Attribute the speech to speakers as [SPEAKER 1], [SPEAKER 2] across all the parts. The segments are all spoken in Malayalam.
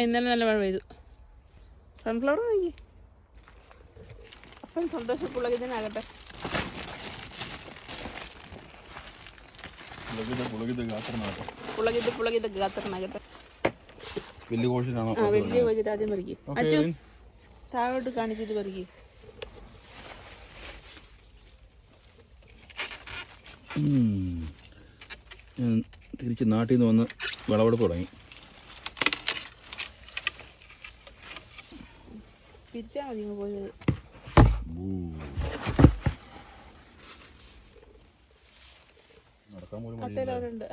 [SPEAKER 1] ഇന്നലെ നല്ല മഴ പെയ്തു. സൺഫ്ലവർ നോക്കി. അപ്പം സന്തോഷം പുളകിതനാകട്ടെ. പുളകിത് ഗാത്രനാകട്ടെ.
[SPEAKER 2] വലിയ
[SPEAKER 1] കോഴിച്ചിട്ട് ആദ്യം പറിക്കും. അച്ഛൻ താഴോട്ട് കാണിച്ചിട്ട് പറിക്കും.
[SPEAKER 2] തിരിച്ച് നാട്ടിൽ നിന്ന് വന്ന് വിളവെടുപ്പ് തുടങ്ങി.
[SPEAKER 1] പിരിച്ചാ മതി പോയത്. അത്തേലുണ്ട്.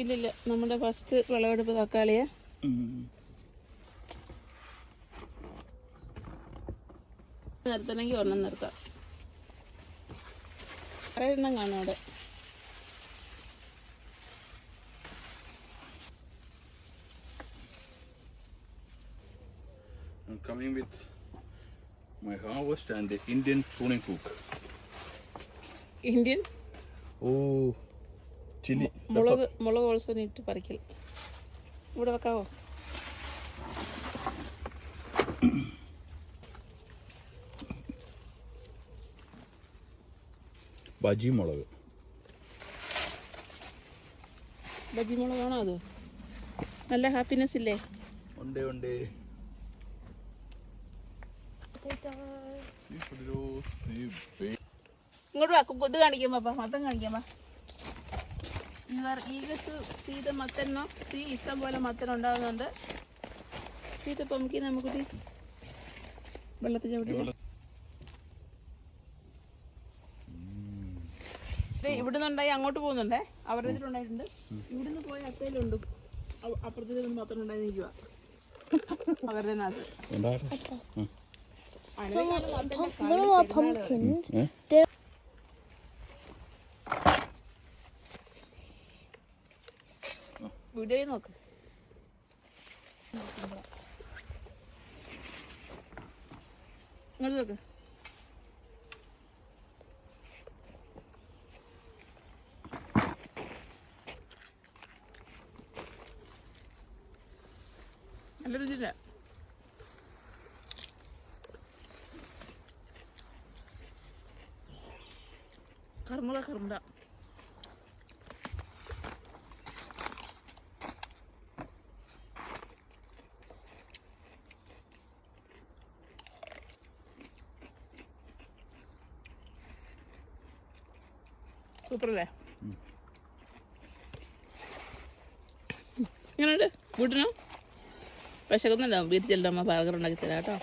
[SPEAKER 1] ഇല്ലില്ല, നമ്മുടെ ഫസ്റ്റ് വിളവെടുപ്പ് തക്കാളിയെ. നിർത്തണമെങ്കിൽ ഒരെണ്ണം നിർത്താം. കുറേ എണ്ണം കാണും അവിടെ.
[SPEAKER 2] I'm coming with my harvest and the Indian pruning hook.
[SPEAKER 1] Indian?
[SPEAKER 2] Oh, chili.
[SPEAKER 1] മുളക് ഓൾസോ നീട്ട് പറിക്കൽ. ഇവിടെ വെക്കാവോ?
[SPEAKER 2] ബജി മുളക്.
[SPEAKER 1] ബജി മുളകാണോ അത്? നല്ല ഹാപ്പിനെസ് ഇല്ലേ?
[SPEAKER 2] ഉണ്ട്.
[SPEAKER 1] ഇങ്ങോട്ട് വാ, ഇത് കാണിക്കാൻ പാപ്പ, മത്തൻ കാണിക്കാൻ പാ. സീത മത്തനോ ഇഷ്ടം പോലെ മത്തൻ ഉണ്ടാകുന്നുണ്ട്. സീത പൊമുക്കി നമുക്കിത് വെള്ളത്തിൽ ചവിട്ടി. ഇവിടുന്ന് ഉണ്ടായി അങ്ങോട്ട് പോകുന്നുണ്ടേ. അവരുടെ ഇതിലുണ്ടായിട്ടുണ്ട്. ഇവിടുന്ന് പോയ അത്തേലുണ്ട്. അപ്പുറത്തേക്ക് മത്തൻ ഉണ്ടായി നിൽക്കുക അവരുടെ നാട്ടിൽ. വീഡിയോ നോക്ക്. ഇങ്ങോട്ട് നോക്ക്. നല്ല രുചിയില്ല. കർമ്മട സൂപ്പറല്ലേ? ഇങ്ങനെയുണ്ട്. വീട്ടിനോ വിശക്കുന്നുണ്ടാവും. വീട്ടിൽ ചെല്ലുമ്പോൾ അമ്മ ബർഗർ ഉണ്ടാക്കി തരാം കേട്ടോ.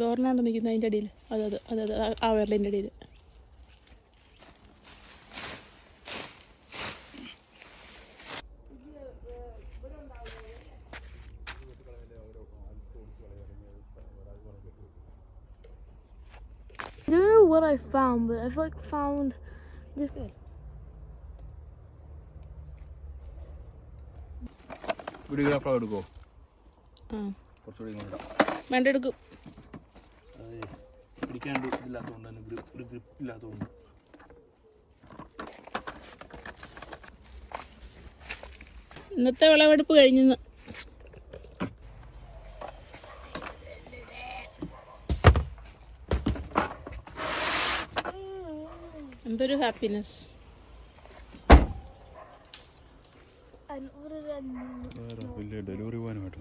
[SPEAKER 1] ഓർണാണ്ട് നിൽക്കുന്ന അതിൻ്റെ അടിയിൽ. അതെ ആ വിരലിൻ്റെ അടിയിൽ.
[SPEAKER 3] I don't know what I found, but I've found this.
[SPEAKER 2] Videographer എടുക്കോ?
[SPEAKER 1] വേണ്ട എടുക്കും.
[SPEAKER 2] പിടിക്കാണ്ട് ഇതില്ലാത്തതുകൊണ്ട് തന്നെ ഒരു ഗ്രിപ്പ് ഇല്ലാത്തതുകൊണ്ട്.
[SPEAKER 1] ഇന്നത്തെ വിളവെടുപ്പ് കഴിഞ്ഞെന്ന്. എന്തൊരു ഹാപ്പിനെസ്.
[SPEAKER 2] വലിയ ഡെലിവറി പോകാനായിട്ട്